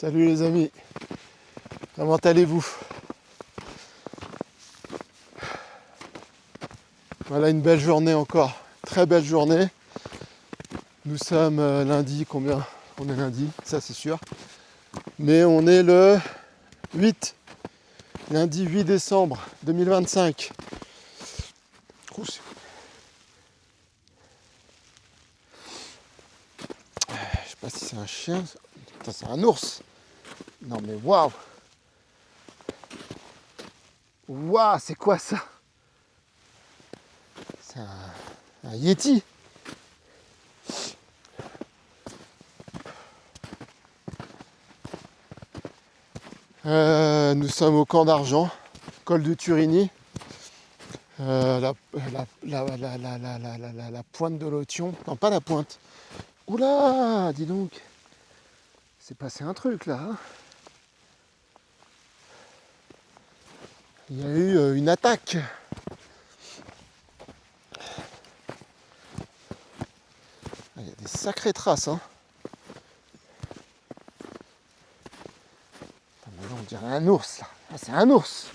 Salut les amis, comment allez-vous? Voilà une belle journée encore, très belle journée. Nous sommes lundi, combien? On est lundi, ça c'est sûr. Mais on est le 8, lundi 8 décembre 2025. Oh, je sais pas si c'est un chien, putain, c'est un ours. Non mais waouh! Waouh, c'est quoi ça? C'est un yéti. Nous sommes au camp d'Argent, col de Turini, la pointe de l'Othion. Non, pas la pointe. Oula, dis donc. C'est passé un truc là. Hein. Il y a eu une attaque. Il y a des sacrées traces. Hein. On dirait un ours là. Ah, c'est un ours.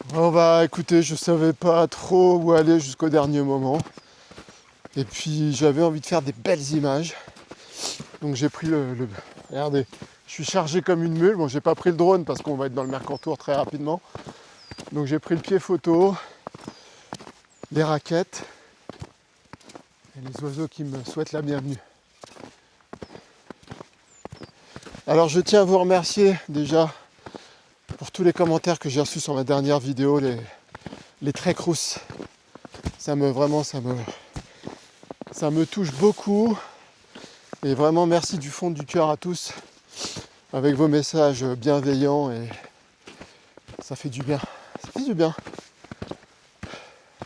Bon bah écoutez, je savais pas trop où aller jusqu'au dernier moment. Et puis j'avais envie de faire des belles images. Donc j'ai pris le... Regardez, je suis chargé comme une mule. Bon, j'ai pas pris le drone parce qu'on va être dans le Mercantour très rapidement. Donc j'ai pris le pied photo, les raquettes et les oiseaux qui me souhaitent la bienvenue. Alors je tiens à vous remercier déjà pour tous les commentaires que j'ai reçus sur ma dernière vidéo, les très crousses. Ça me touche beaucoup. Et vraiment merci du fond du cœur à tous avec vos messages bienveillants et ça fait du bien. Ça fait du bien.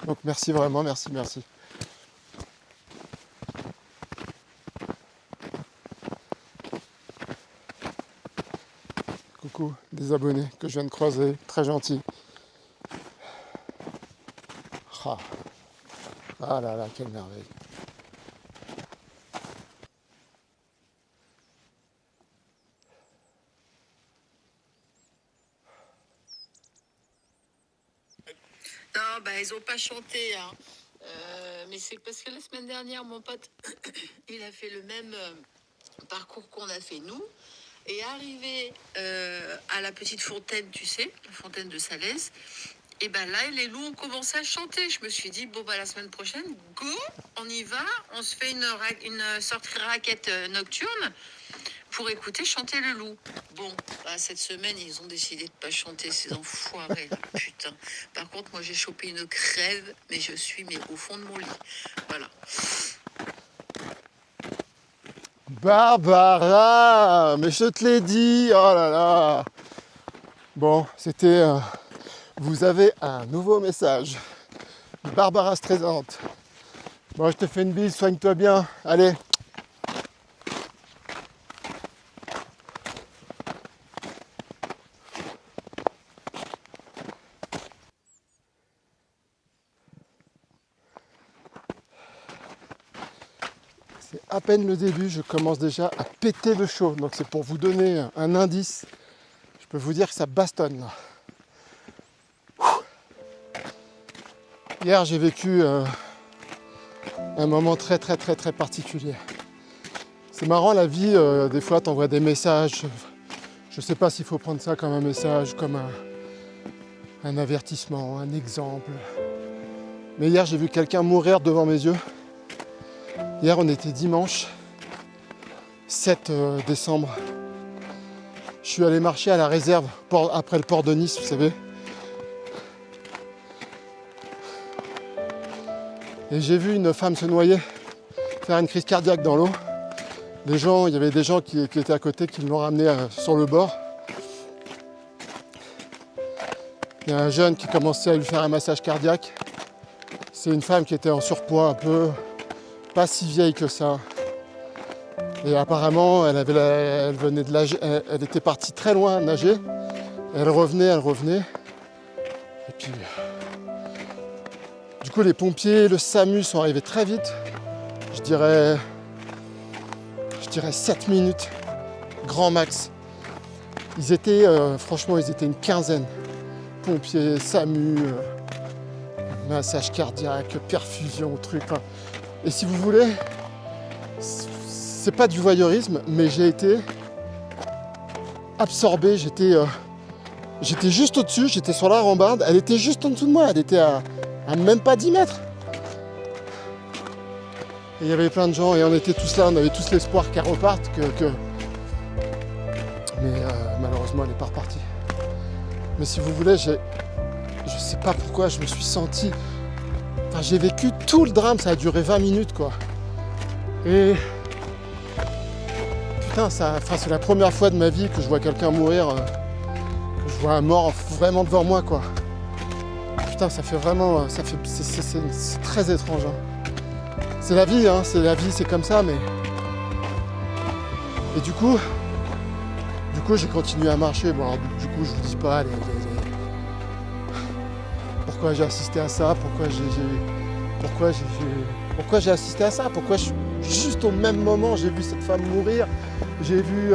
Donc merci vraiment, merci. Coucou des abonnés que je viens de croiser, très gentils. Ah là là, quelle merveille. Non, bah ils ont pas chanté, hein. Mais c'est parce que la semaine dernière, mon pote, il a fait le même parcours qu'on a fait nous. Et arrivé à la petite fontaine, tu sais, la fontaine de Salès, et ben là, les loups ont commencé à chanter. Je me suis dit, bon, bah la semaine prochaine, go, on y va, on se fait une sortie raquette nocturne pour écouter chanter le loup. Bon, bah, cette semaine, ils ont décidé de pas chanter, ces enfoirés, là, putain. Par contre, moi, j'ai chopé une crève, mais je suis au fond de mon lit. Voilà. Barbara, mais je te l'ai dit, oh là là. Bon, c'était... vous avez un nouveau message. Barbara Streisand. Bon, je te fais une bise, soigne-toi bien. Allez. C'est à peine le début, je commence déjà à péter de chaud. Donc c'est pour vous donner un indice. Je peux vous dire que ça bastonne là. Hier j'ai vécu un moment très particulier. C'est marrant la vie, des fois t'envoies des messages. Je sais pas s'il faut prendre ça comme un message, comme un avertissement, un exemple. Mais hier j'ai vu quelqu'un mourir devant mes yeux. Hier on était dimanche 7 décembre. Je suis allé marcher à la réserve après le port de Nice, vous savez. Et j'ai vu une femme se noyer, faire une crise cardiaque dans l'eau. Il y avait des gens qui étaient à côté, qui l'ont ramené sur le bord. Il y a un jeune qui commençait à lui faire un massage cardiaque. C'est une femme qui était en surpoids, un peu pas si vieille que ça. Et apparemment, elle venait de nager, elle était partie très loin nager. Elle revenait. Et puis, Du coup, les pompiers, le SAMU sont arrivés très vite. Je dirais 7 minutes, grand max. Ils étaient, franchement, ils étaient une quinzaine. Pompiers, SAMU, massage cardiaque, perfusion, truc. Enfin, et si vous voulez, c'est pas du voyeurisme, mais j'ai été absorbé. J'étais juste au-dessus, j'étais sur la rambarde. Elle était juste en dessous de moi, elle était à même pas 10 mètres. Et il y avait plein de gens et on était tous là, on avait tous l'espoir qu'elle reparte. Mais malheureusement, elle n'est pas repartie. Mais si vous voulez, je sais pas pourquoi, je me suis senti... Enfin, j'ai vécu tout le drame, ça a duré 20 minutes, quoi. Et... Putain, c'est la première fois de ma vie que je vois quelqu'un mourir, que je vois un mort vraiment devant moi, quoi. Putain, ça fait vraiment... C'est très étrange, hein. C'est la vie, c'est comme ça, mais... Et du coup, j'ai continué à marcher. Bon, alors, du coup, je vous dis pas pourquoi j'ai assisté à ça, pourquoi j'ai assisté à ça, pourquoi juste au même moment j'ai vu cette femme mourir, j'ai vu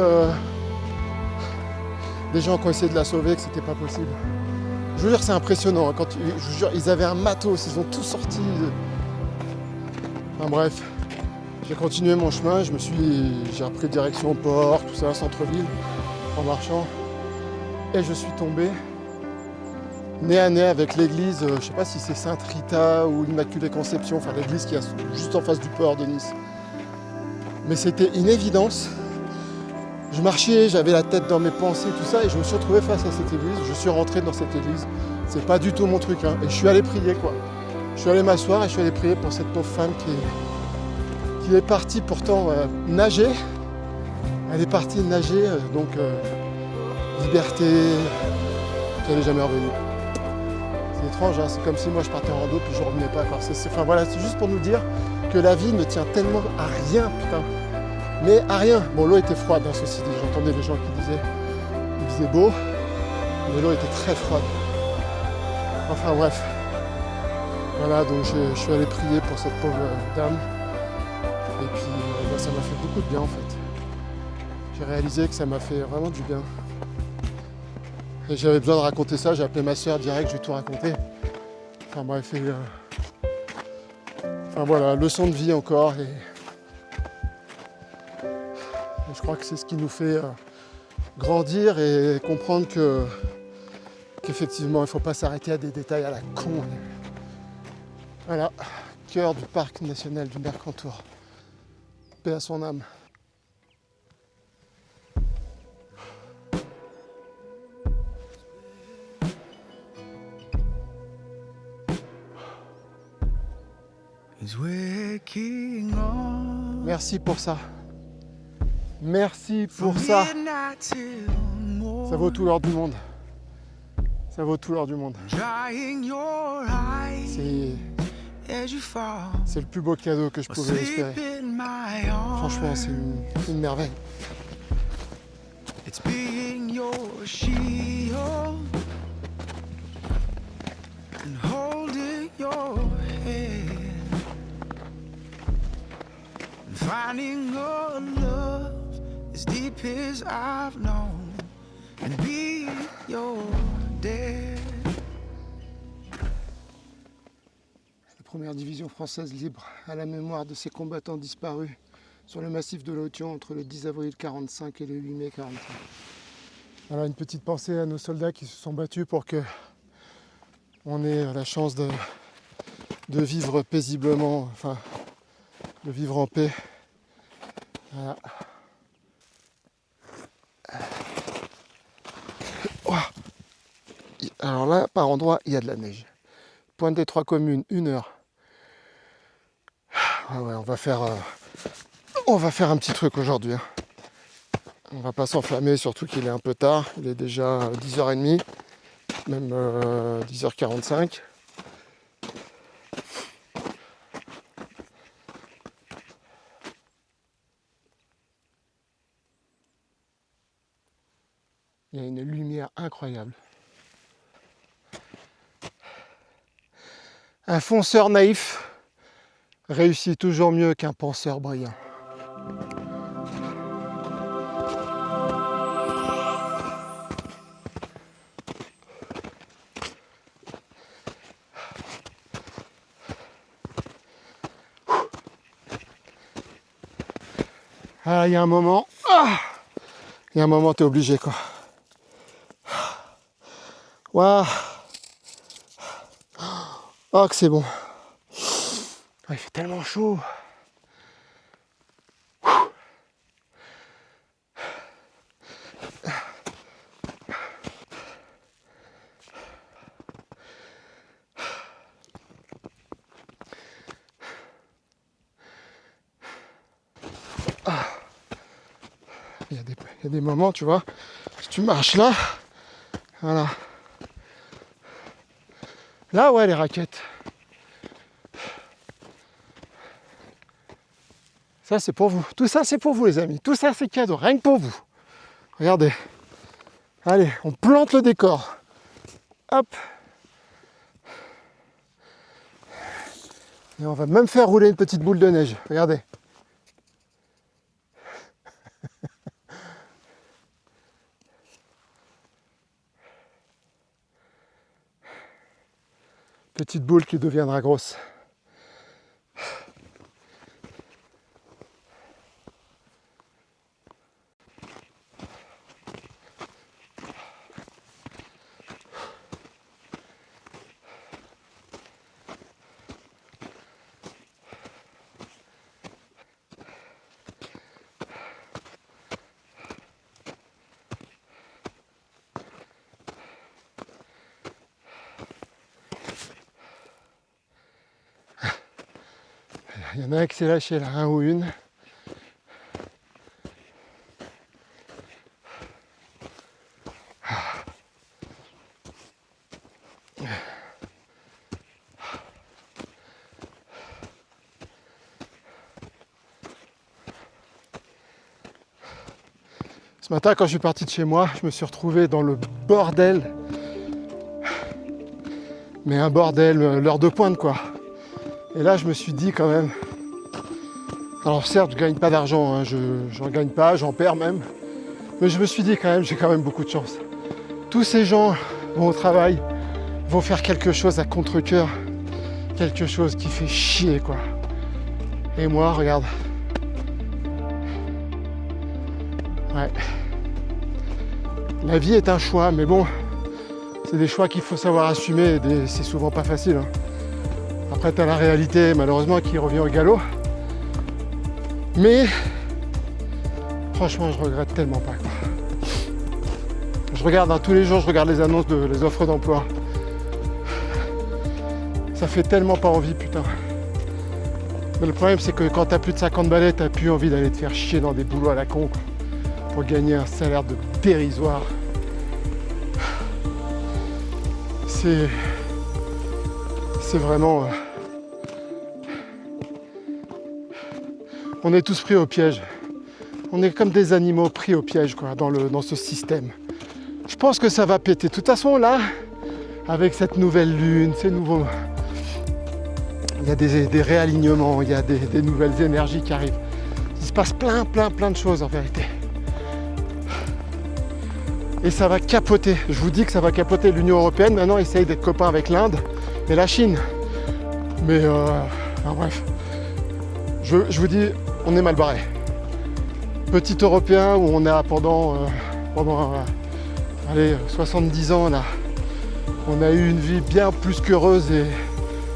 des gens qui ont essayé de la sauver, que c'était pas possible. Je vous jure, c'est impressionnant. Hein, je vous jure, ils avaient un matos, ils ont tout sorti. Enfin bref, j'ai continué mon chemin, j'ai repris direction port, tout ça, centre-ville, en marchant, et je suis tombé nez à nez avec l'église, je sais pas si c'est Sainte Rita ou l'Immaculée Conception, enfin l'église qui est juste en face du port de Nice. Mais c'était une évidence. Je marchais, j'avais la tête dans mes pensées, tout ça, et je me suis retrouvé face à cette église. Je suis rentré dans cette église. C'est pas du tout mon truc, hein. Et je suis allé prier, quoi. Je suis allé m'asseoir et je suis allé prier pour cette pauvre femme qui est partie pourtant nager. Elle est partie nager, donc liberté, qui n'est jamais revenue. C'est étrange, hein, c'est comme si moi je partais en rando puis je revenais pas. Enfin voilà, c'est juste pour nous dire que la vie ne tient tellement à rien, putain. Mais à rien. Bon, l'eau était froide, hein, ceci dit. J'entendais les gens qui disaient qu'il faisait beau, mais l'eau était très froide. Enfin bref. Voilà, donc je suis allé prier pour cette pauvre dame. Et puis ça m'a fait beaucoup de bien en fait. J'ai réalisé que ça m'a fait vraiment du bien. Et j'avais besoin de raconter ça, j'ai appelé ma soeur direct, je lui ai tout raconté. Enfin bref, enfin voilà, leçon de vie encore. Et je crois que c'est ce qui nous fait grandir et comprendre qu'effectivement il ne faut pas s'arrêter à des détails à la con. Voilà, cœur du parc national du Mercantour. Paix à son âme. Merci pour ça. Merci pour ça. Ça vaut tout l'or du monde. Ça vaut tout l'or du monde. C'est le plus beau cadeau que je pouvais espérer. Franchement, c'est une merveille. It's being your shield and holding your hand and finding a love as deep as I've known and being your dad. La première division française libre à la mémoire de ces combattants disparus sur le massif de l'Authion entre le 10 avril 1945 et le 8 mai 1945. Voilà, une petite pensée à nos soldats qui se sont battus pour que on ait la chance de vivre paisiblement, enfin de vivre en paix. Voilà. Alors là, par endroit, il y a de la neige. Pointe des Trois Communes, 1 heure. Ah ouais, on va faire un petit truc aujourd'hui. Hein. On va pas s'enflammer, surtout qu'il est un peu tard. Il est déjà 10h30, même 10h45. Il y a une lumière incroyable. Un fonceur naïf réussit toujours mieux qu'un penseur brillant. Ah, il y a un moment, t'es obligé quoi. Waouh. Oh que c'est bon. Ah, il fait tellement chaud. Il y a des moments, tu vois, si tu marches là, voilà. Là, ouais, les raquettes. Ça, c'est pour vous. Tout ça, c'est pour vous, les amis. Tout ça, c'est cadeau, rien que pour vous. Regardez. Allez, on plante le décor. Hop. Et on va même faire rouler une petite boule de neige. Regardez. Petite boule qui deviendra grosse. Il y en a un qui s'est lâché là, un ou une. Ce matin, quand je suis parti de chez moi, je me suis retrouvé dans le bordel. Mais un bordel, l'heure de pointe quoi. Et là, je me suis dit quand même... Alors certes, je gagne pas d'argent, hein, j'en gagne pas, j'en perds même. Mais je me suis dit quand même, j'ai quand même beaucoup de chance. Tous ces gens vont au travail, vont faire quelque chose à contre-cœur. Quelque chose qui fait chier quoi. Et moi, regarde. Ouais. La vie est un choix, mais bon, c'est des choix qu'il faut savoir assumer, et c'est souvent pas facile. Hein. Après, t'as la réalité, malheureusement, qui revient au galop. Mais, franchement, je regrette tellement pas. Quoi. Je regarde, hein, tous les jours, je regarde les annonces, les offres d'emploi. Ça fait tellement pas envie, putain. Mais le problème, c'est que quand t'as plus de 50 balais, t'as plus envie d'aller te faire chier dans des boulots à la con, quoi, pour gagner un salaire de dérisoire. C'est vraiment... On est tous pris au piège. On est comme des animaux pris au piège quoi, dans ce système. Je pense que ça va péter. De toute façon, là, avec cette nouvelle lune, ces nouveaux... Il y a des réalignements, il y a des nouvelles énergies qui arrivent. Il se passe plein de choses en vérité. Et ça va capoter. Je vous dis que ça va capoter. L'Union européenne maintenant essaye d'être copain avec l'Inde et la Chine. Mais enfin, bref. Je vous dis, on est mal barré. Petit Européen où on a pendant allez, 70 ans, là, on a eu une vie bien plus qu'heureuse et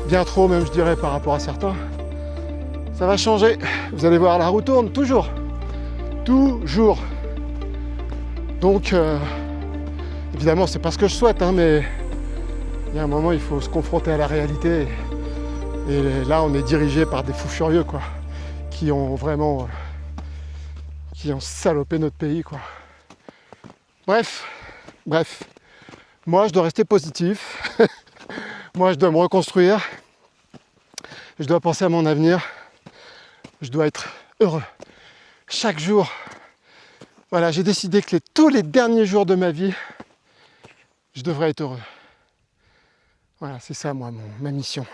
bien trop même je dirais par rapport à certains. Ça va changer. Vous allez voir, la roue tourne toujours. Toujours. Donc évidemment c'est pas ce que je souhaite, hein, mais il y a un moment il faut se confronter à la réalité. Et là on est dirigé par des fous furieux quoi. Qui ont vraiment salopé notre pays quoi. Bref, moi je dois rester positif, moi je dois me reconstruire, je dois penser à mon avenir, je dois être heureux chaque jour. Voilà, j'ai décidé que tous les derniers jours de ma vie, je devrais être heureux. Voilà, c'est ça moi, ma mission.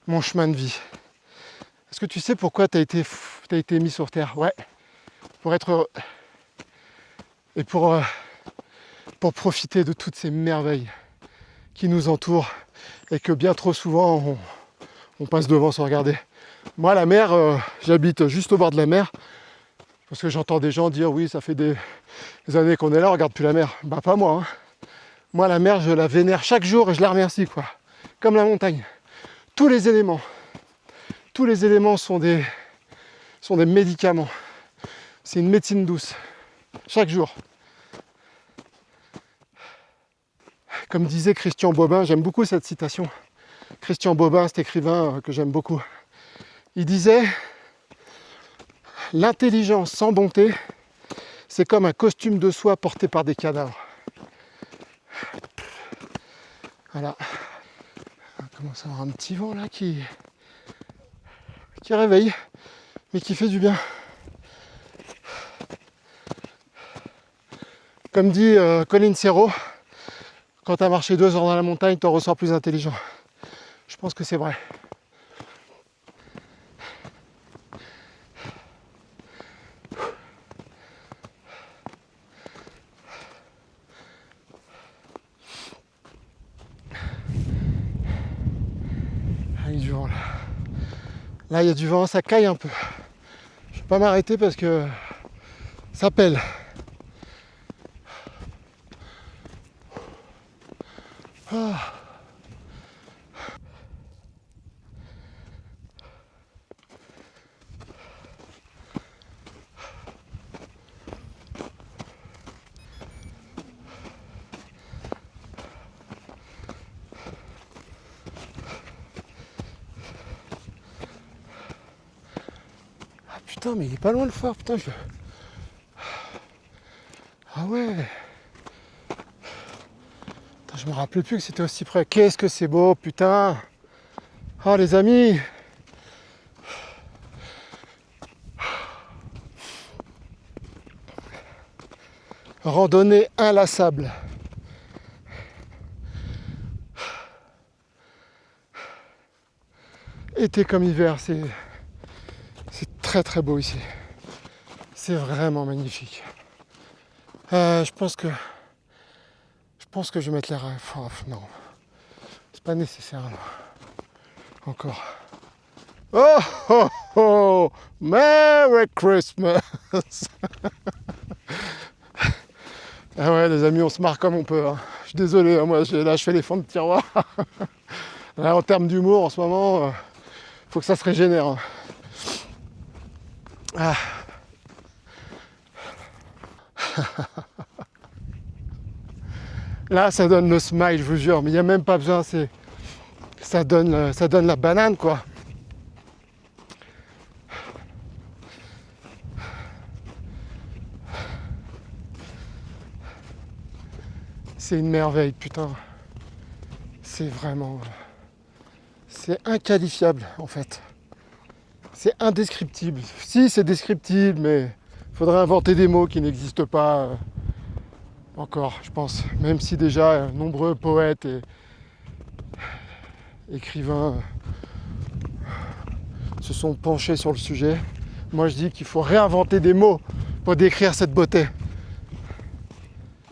mon chemin de vie. Est-ce que tu sais pourquoi tu as été mis sur Terre? Ouais, pour être heureux. Et pour profiter de toutes ces merveilles qui nous entourent et que bien trop souvent on passe devant sans regarder. Moi, la mer, j'habite juste au bord de la mer parce que j'entends des gens dire oui, ça fait des années qu'on est là, on regarde plus la mer. Bah pas moi. Hein. Moi, la mer, je la vénère chaque jour et je la remercie, quoi. Comme la montagne. Tous les éléments sont des médicaments. C'est une médecine douce. Chaque jour. Comme disait Christian Bobin, j'aime beaucoup cette citation. Christian Bobin, cet écrivain que j'aime beaucoup. Il disait « L'intelligence sans bonté, c'est comme un costume de soie porté par des cadavres. » Voilà. On commence à avoir un petit vent là qui réveille, mais qui fait du bien. Comme dit Colin Serrault, quand tu as marché 2 heures dans la montagne, tu en ressors plus intelligent. Je pense que c'est vrai. Ah, il y a du vent là. Là, il y a du vent, ça caille un peu. Je ne vais pas m'arrêter parce que ça pèle. Ah. Putain, mais il est pas loin le phare, putain, Ah ouais. Putain, je me rappelais plus que c'était aussi près. Qu'est-ce que c'est beau, putain. Oh les amis. Randonnée inlassable. Été comme hiver, c'est très très beau ici. C'est vraiment magnifique. Je pense que je vais mettre les rêves. Oh, non, c'est pas nécessaire là. Encore. Oh oh oh, Merry Christmas. Ah ouais les amis, on se marre comme on peut. Hein. Je suis désolé, hein, moi là je fais les fonds de tiroir. Là, en termes d'humour en ce moment, faut que ça se régénère. Hein. Ah. Là, ça donne le smile, je vous jure, mais il n'y a même pas besoin, ça donne la banane, quoi. C'est une merveille, putain. C'est vraiment... C'est inqualifiable, en fait. C'est indescriptible. Si, c'est descriptible, mais il faudrait inventer des mots qui n'existent pas encore, je pense. Même si déjà nombreux poètes et écrivains se sont penchés sur le sujet. Moi, je dis qu'il faut réinventer des mots pour décrire cette beauté.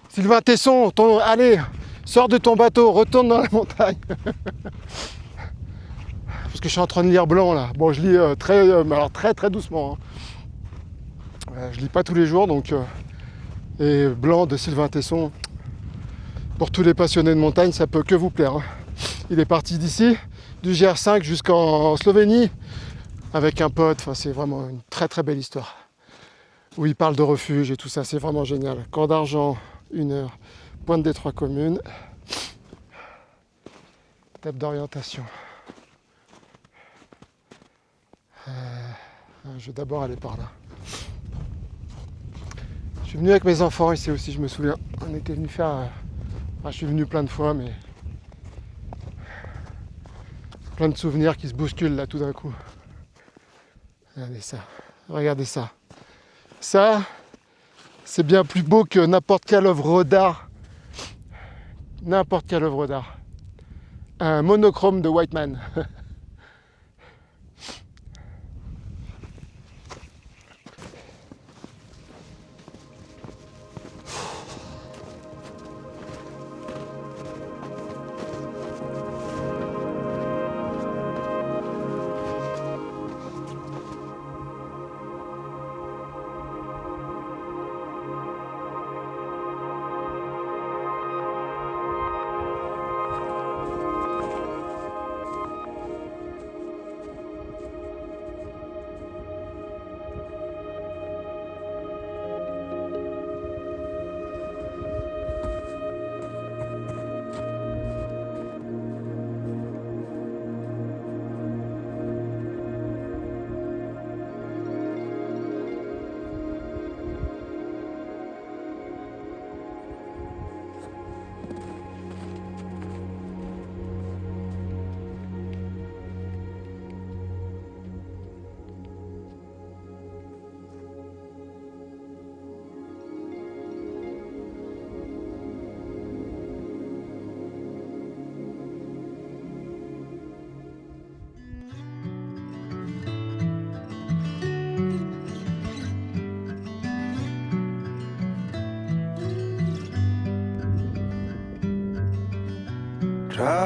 Sylvain Tesson, allez, sors de ton bateau, retourne dans la montagne. Parce que je suis en train de lire Blanc là. Bon, je lis très doucement. Hein. Je lis pas tous les jours, donc. Et Blanc de Sylvain Tesson, pour tous les passionnés de montagne, ça peut que vous plaire. Hein. Il est parti d'ici, du GR5 jusqu'en Slovénie, avec un pote. Enfin, c'est vraiment une très très belle histoire. Où il parle de refuge et tout ça, c'est vraiment génial. Camp d'Argent, 1 heure. Pointe des 3 communes. Table d'orientation. Je vais d'abord aller par là. Je suis venu avec mes enfants ici aussi, je me souviens. On était venu faire... je suis venu plein de fois, mais... Plein de souvenirs qui se bousculent là tout d'un coup. Regardez ça. Regardez ça. Ça, c'est bien plus beau que n'importe quelle œuvre d'art. N'importe quelle œuvre d'art. Un monochrome de Whiteman.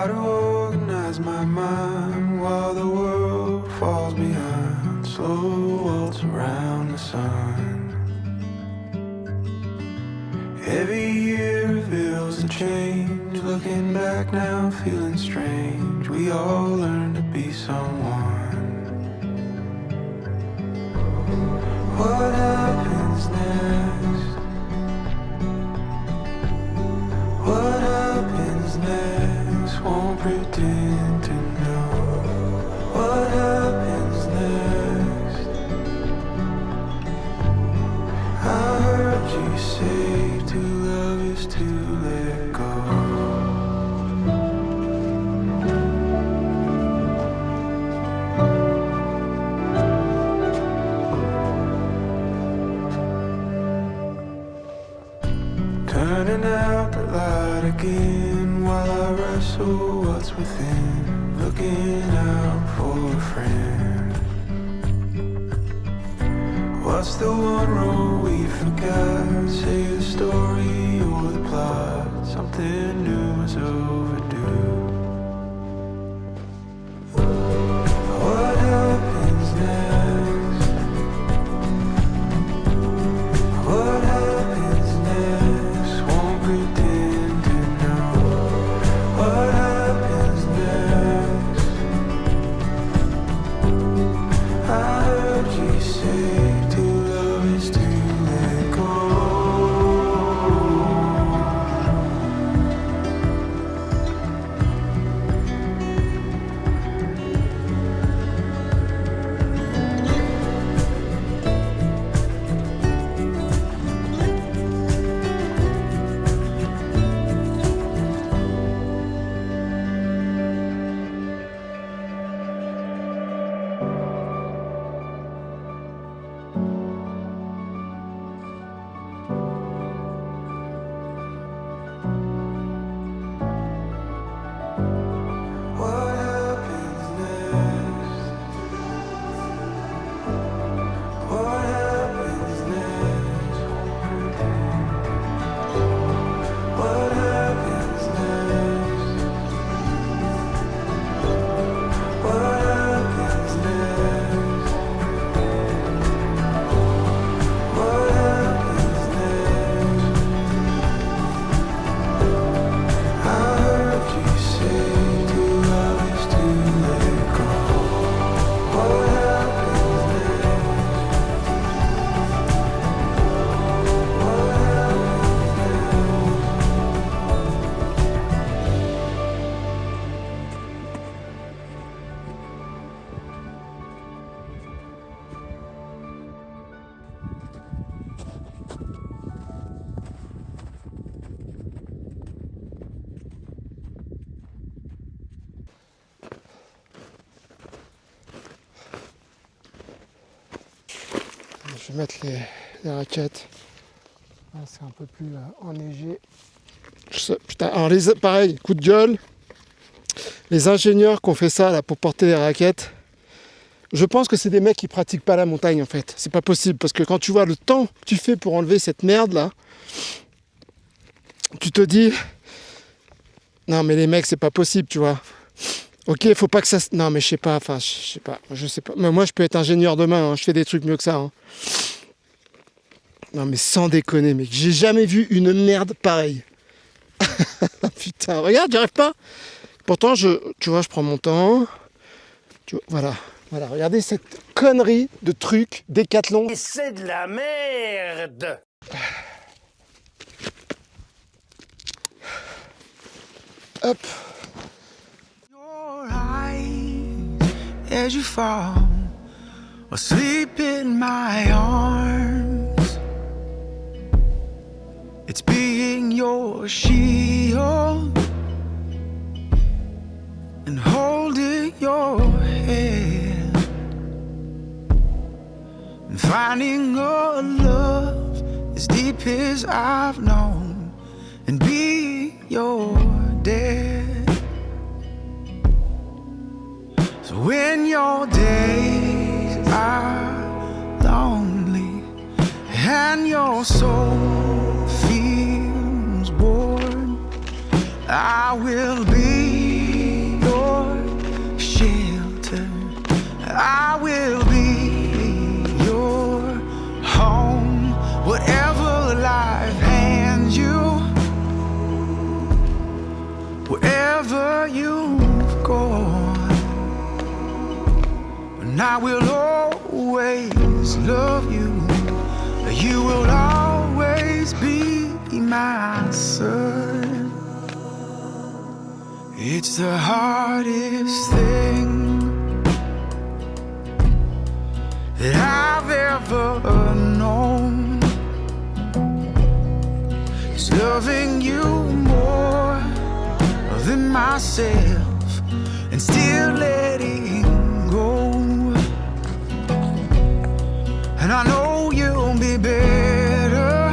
to organize my mind while the world falls behind. Slow waltz around the sun. Every year reveals a change. Looking back now, feeling strange. We all learn to be someone. What happens next? What happens next? Won't pretend to know. What happens next? I heard you say to love is to let go. Turning out the light again while I wrestle what's within. Looking out for a friend. What's the one rule we forgot? Say the story or the plot. Something new is overdue. What happens next? What happens next? Won't pretend to know. What happens next? I heard you say to love is to let go. What happens next? What happens next? What happens next? What happens next? What happens next? I heard you say to love is to let go. What happens next? What Je vais mettre les raquettes. Là, c'est un peu plus enneigé. Putain, alors pareil, coup de gueule. Les ingénieurs qui ont fait ça là, pour porter les raquettes, je pense que c'est des mecs qui pratiquent pas la montagne en fait. C'est pas possible parce que quand tu vois le temps que tu fais pour enlever cette merde là, tu te dis non mais les mecs c'est pas possible, tu vois. Ok, faut pas que ça. Non mais je sais pas. Mais moi je peux être ingénieur demain. Hein, je fais des trucs mieux que ça. Hein. Non mais sans déconner, mec, j'ai jamais vu une merde pareille. Putain, regarde, j'y arrive pas. Pourtant, tu vois, je prends mon temps. Voilà, regardez cette connerie de truc Décathlon. Et c'est de la merde! Hop. Your eyes as you fall asleep in my arms. It's being your shield and holding your hand and finding a love as deep as I've known and being your dad. So when your days are lonely and your soul feels bored, I will be will always love you. You will always be my son. It's the hardest thing that I've ever known, is loving you more than myself and still letting go. And I know you'll be better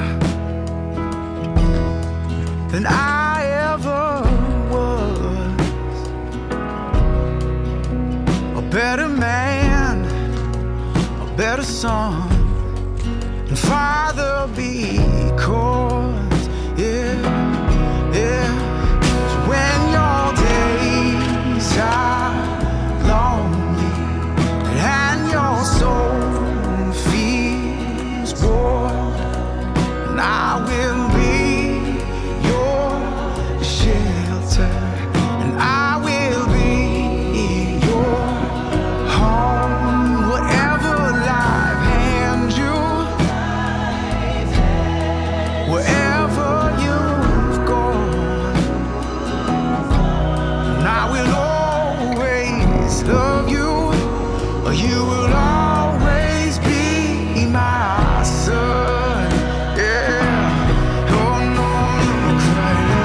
than I ever was, a better man, a better son and father, because so when your days are lonely and your soul feels warm, and I will be your shelter, and I will be your home, whatever life hands you, wherever you've gone, and I will always love you, or you will always be my son. Yeah, oh no, I'm crying.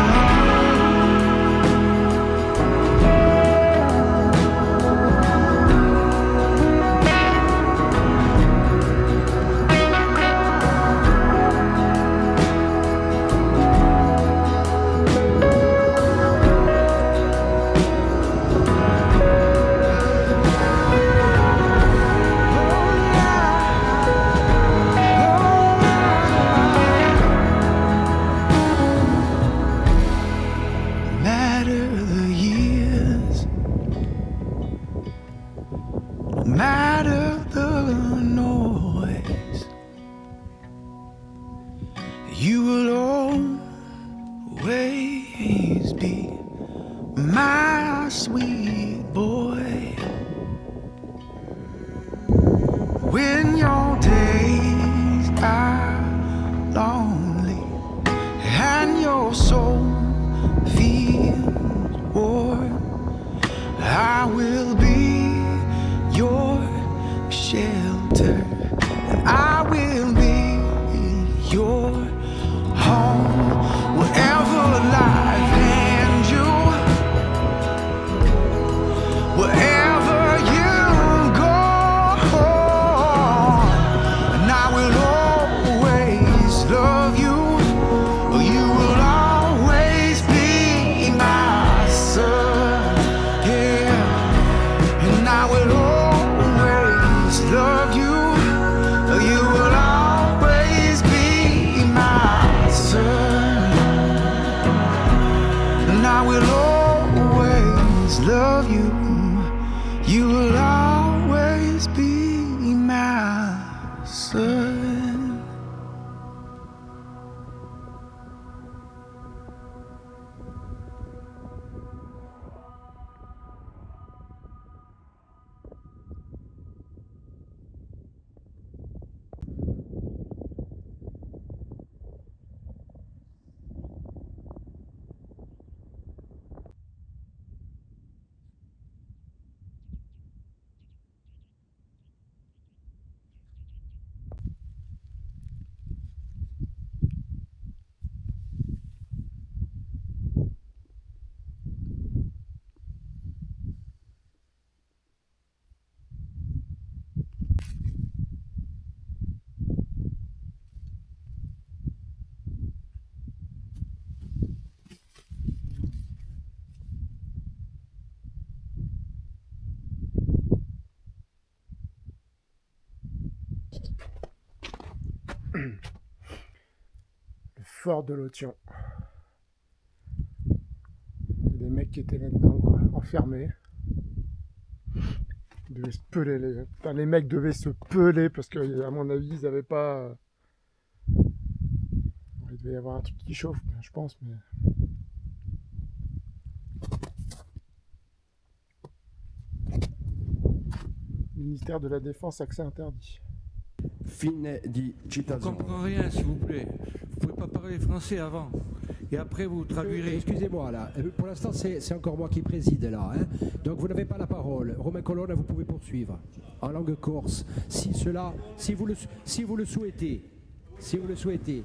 No matter the years, no matter the noise, you will always be my sweet boy. When your days are lonely and your soul feels warm, I will be your shelter, and I will be your home, wherever life hands you, wherever you go, and I will always love you, or you will always be my son. Yeah, and I will always love you, or you will always be my son, and I will always love you, you will always be my son. Le fort de Lotion. Des mecs qui étaient là-dedans, quoi, enfermés. Ils devaient se peler. Les mecs devaient se peler parce que, à mon avis, ils n'avaient pas. Il devait y avoir un truc qui chauffe, je pense, mais. Ministère de la Défense, accès interdit. Fine di Je citazione. comprends rien, s'il vous plaît. Vous pouvez pas parler français avant. Et après, vous traduirez. Excusez-moi là, pour l'instant c'est encore moi qui préside là, hein. Donc vous n'avez pas la parole. Romain Colonna, vous pouvez poursuivre en langue corse, si vous le souhaitez. Si vous le souhaitez.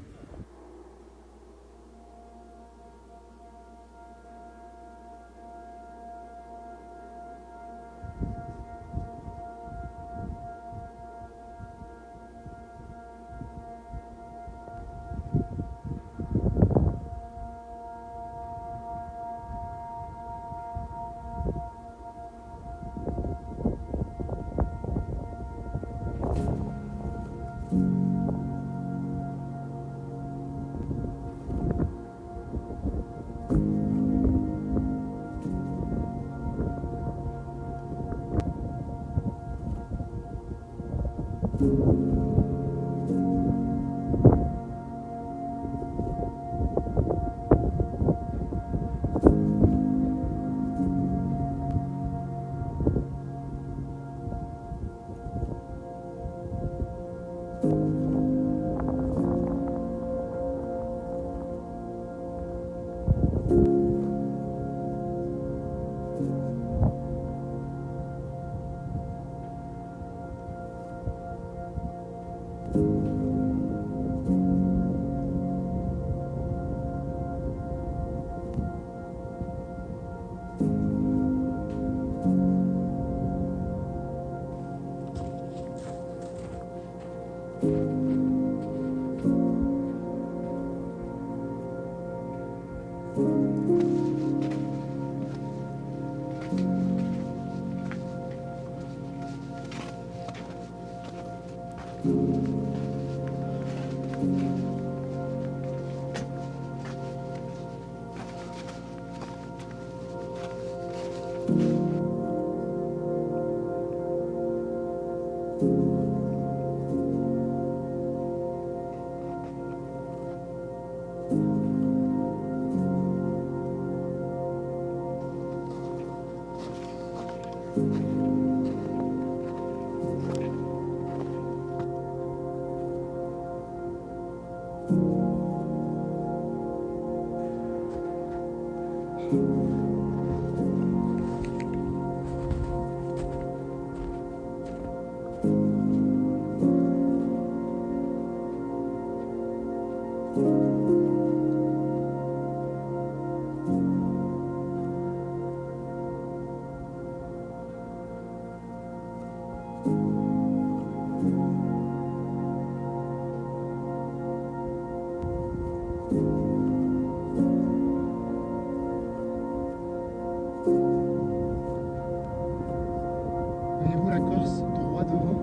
Voyez-vous la Corse droit devant?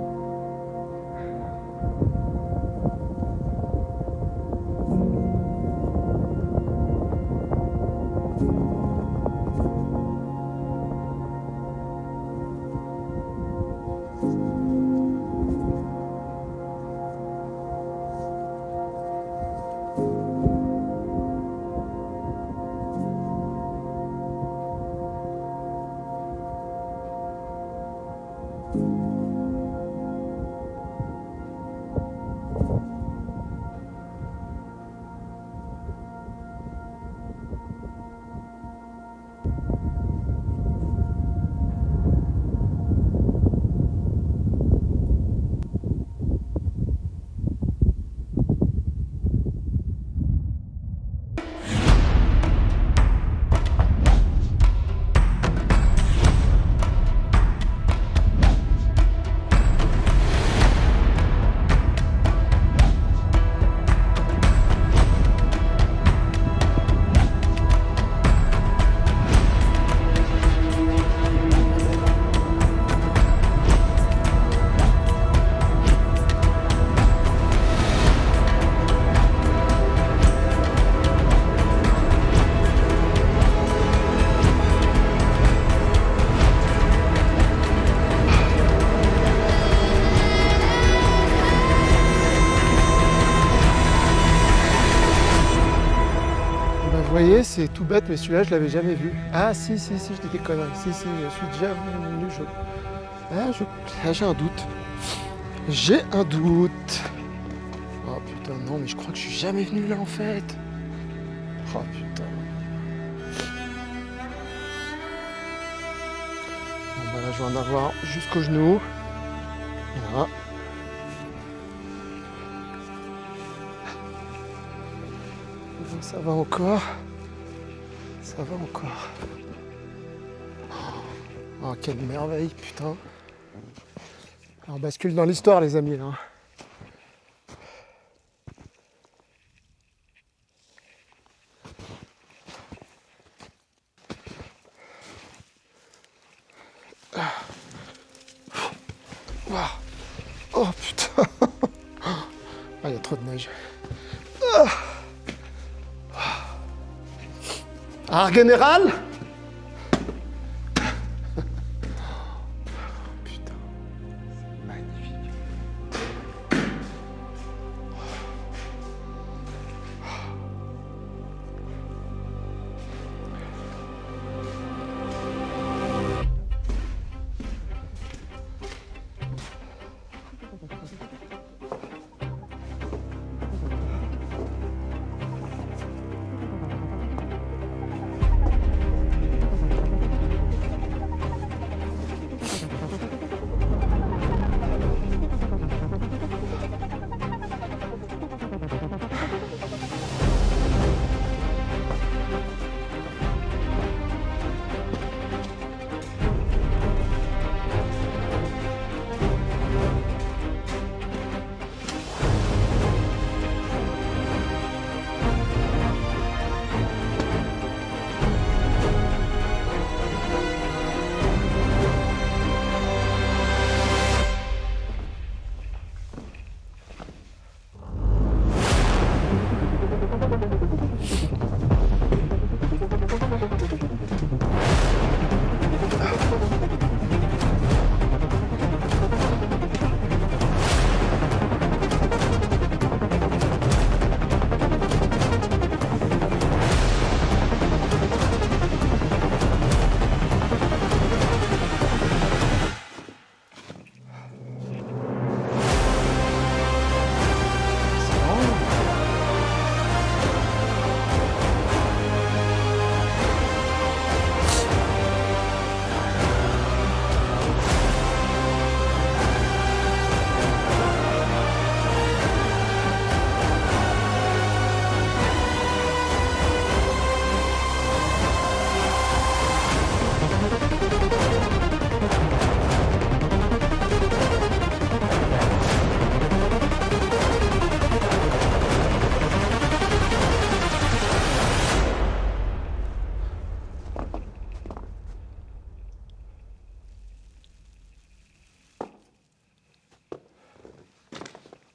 Vous voyez, c'est tout bête, mais celui-là, je l'avais jamais vu. Ah si, je dis des conneries. Si, je suis déjà venu. J'ai un doute. J'ai un doute. Oh putain, non, mais je crois que je suis jamais venu là en fait. Oh putain. Bon bah là, je vais en avoir jusqu'au genou. Voilà. Bon, ça va encore. Ça va encore. Oh, quelle merveille, putain. Alors, on bascule dans l'histoire, les amis, là. Oh, putain. Ah, il y a trop de neige. Art général. Putain, c'est magnifique.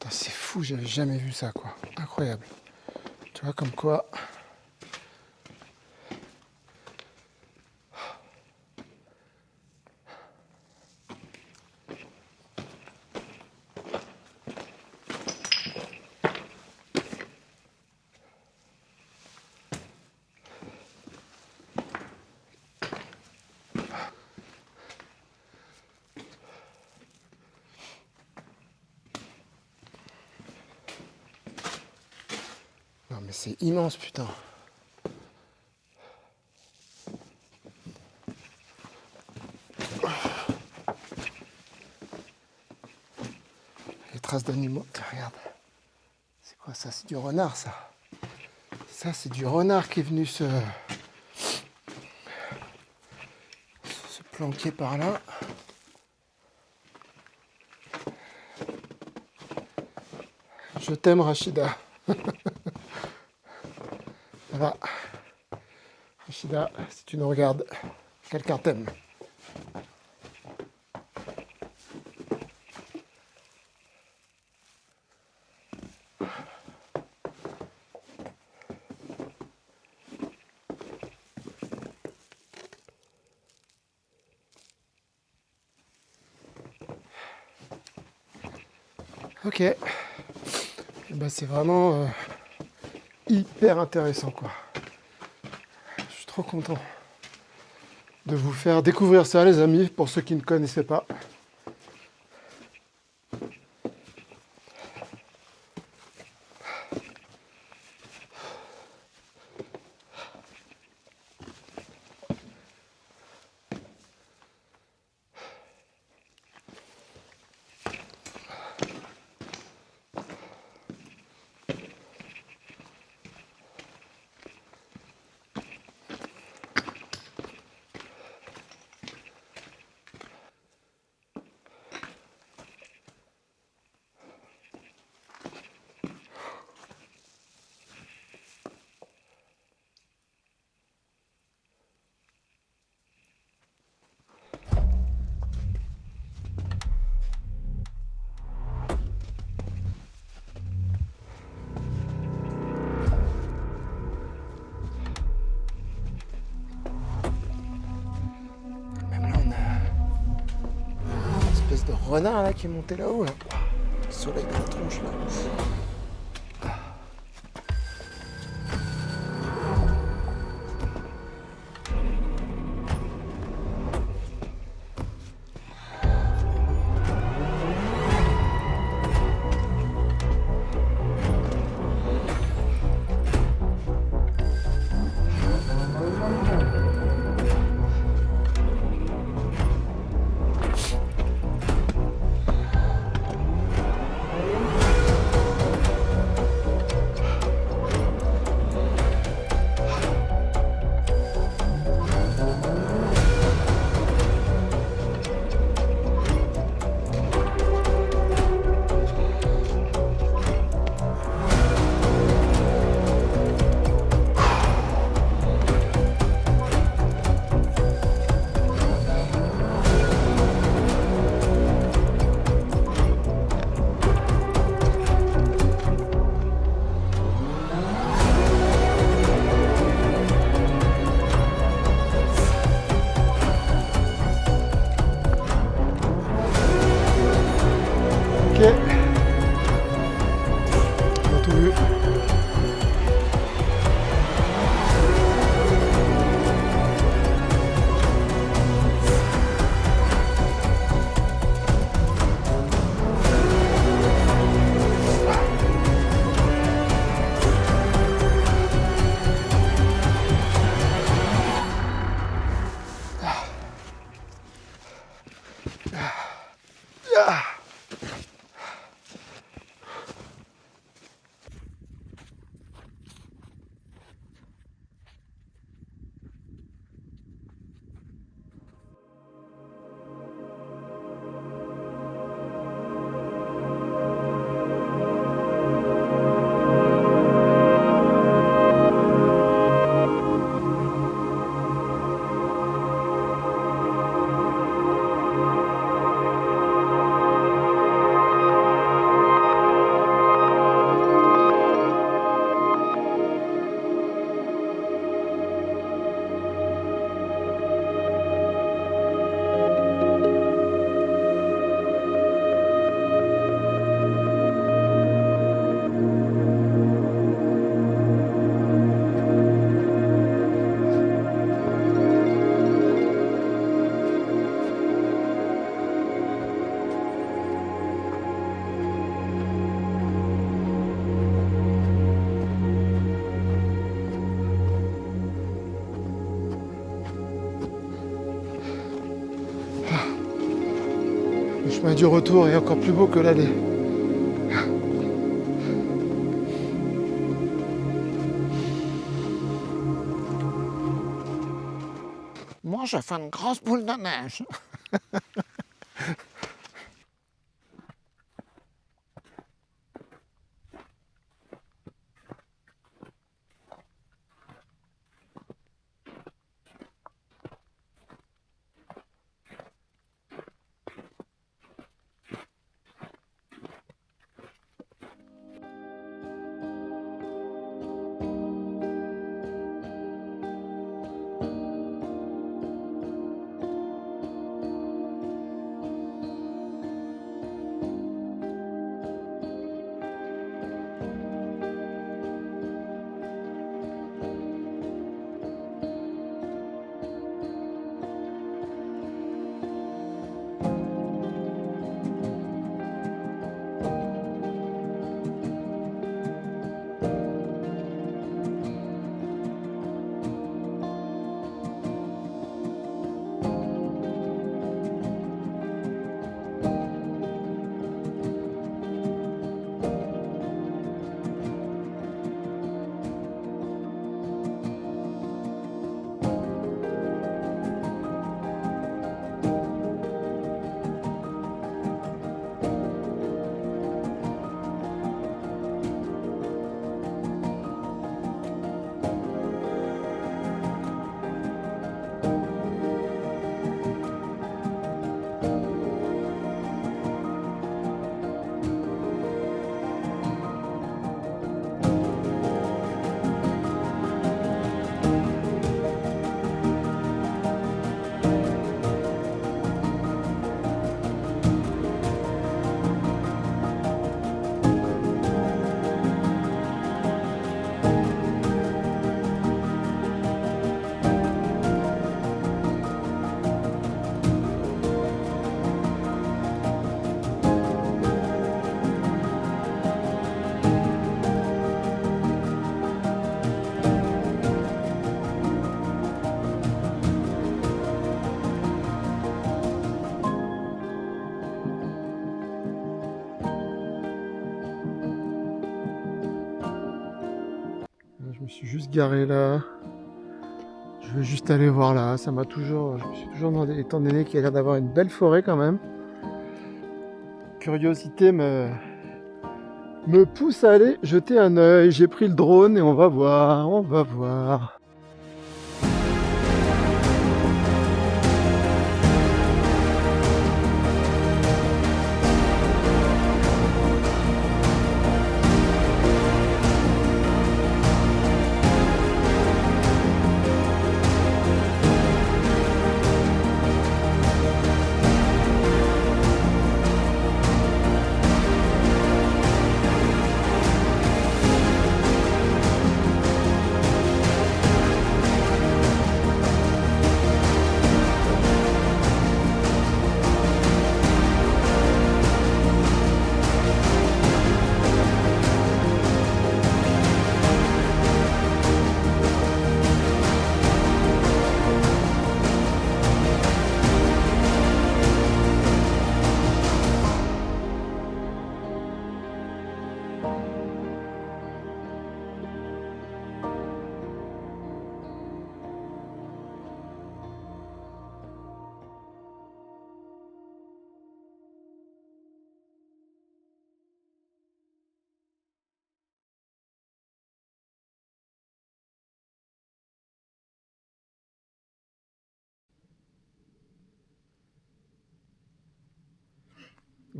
C'est fou, j'avais jamais vu ça, quoi. Incroyable. Tu vois, comme quoi. Non mais c'est immense, putain. Les traces d'animaux, regarde. C'est quoi ça? C'est du renard, ça. Ça, c'est du renard qui est venu se planquer par là. Je t'aime, Rachida. Voilà. Rachida, si tu nous regardes, quelqu'un t'aime. Ok. Et ben, c'est vraiment hyper intéressant, quoi. Je suis trop content de vous faire découvrir ça, les amis, pour ceux qui ne connaissaient pas. de renard là qui est monté là-haut. Là. Le soleil de la tronche là. Ok. On a tout vu. Le chemin du retour est encore plus beau que l'aller. Moi, je fais une grosse boule de neige. suis juste garé là. Je veux juste aller voir là. Je me suis toujours demandé, étant donné qu'il y a l'air d'avoir une belle forêt quand même. Curiosité me pousse à aller jeter un œil. J'ai pris le drone et on va voir, on va voir.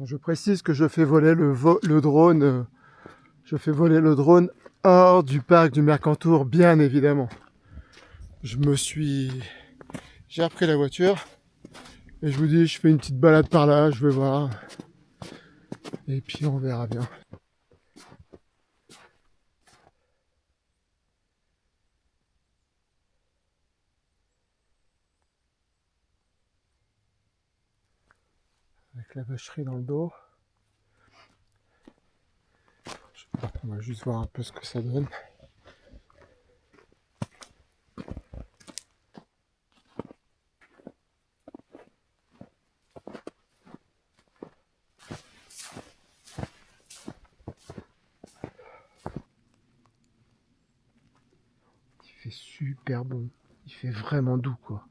Je précise que je fais voler le drone. Je fais voler le drone hors du parc du Mercantour, bien évidemment. J'ai repris la voiture et je vous dis, je fais une petite balade par là, je vais voir. Et puis on verra bien. Avec la vacherie dans le dos. On va juste voir un peu ce que ça donne. Il fait super bon. Il fait vraiment doux, quoi.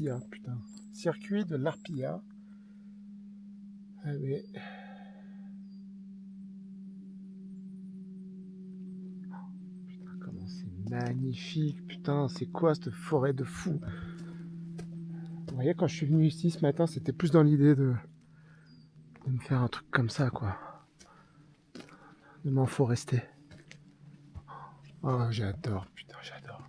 L'Arpia, putain. Circuit de l'Arpia. Ah mais... Putain, comment c'est magnifique. Putain, c'est quoi cette forêt de fou? Vous voyez, quand je suis venu ici ce matin, c'était plus dans l'idée de me faire un truc comme ça, quoi. De m'enforester. Oh, j'adore, putain, j'adore.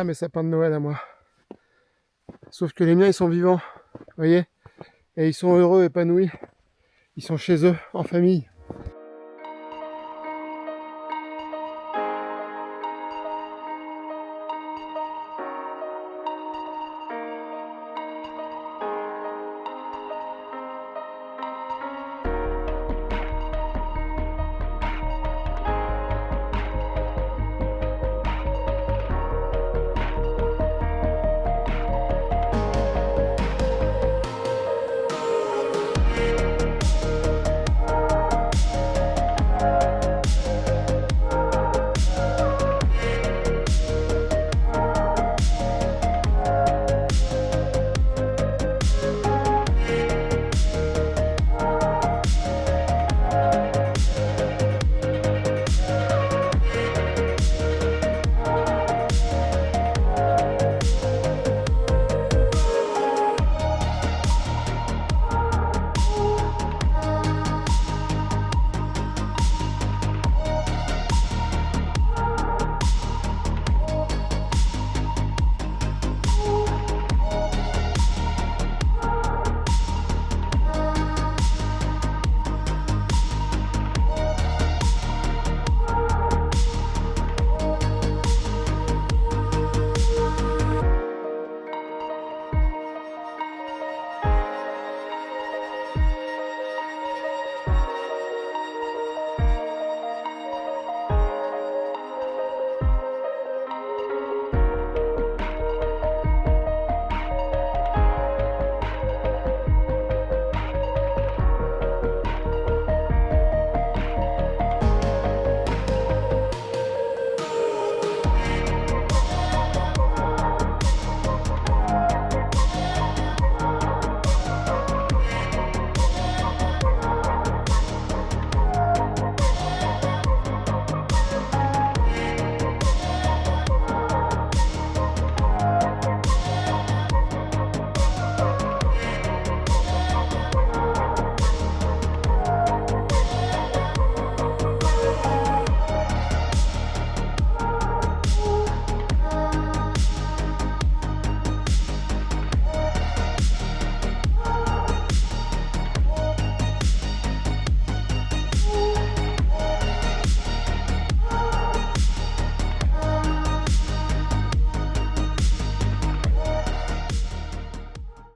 Voilà mes sapins de Noël à moi. Sauf que les miens, ils sont vivants. Vous voyez? Et ils sont heureux, épanouis. Ils sont chez eux, en famille.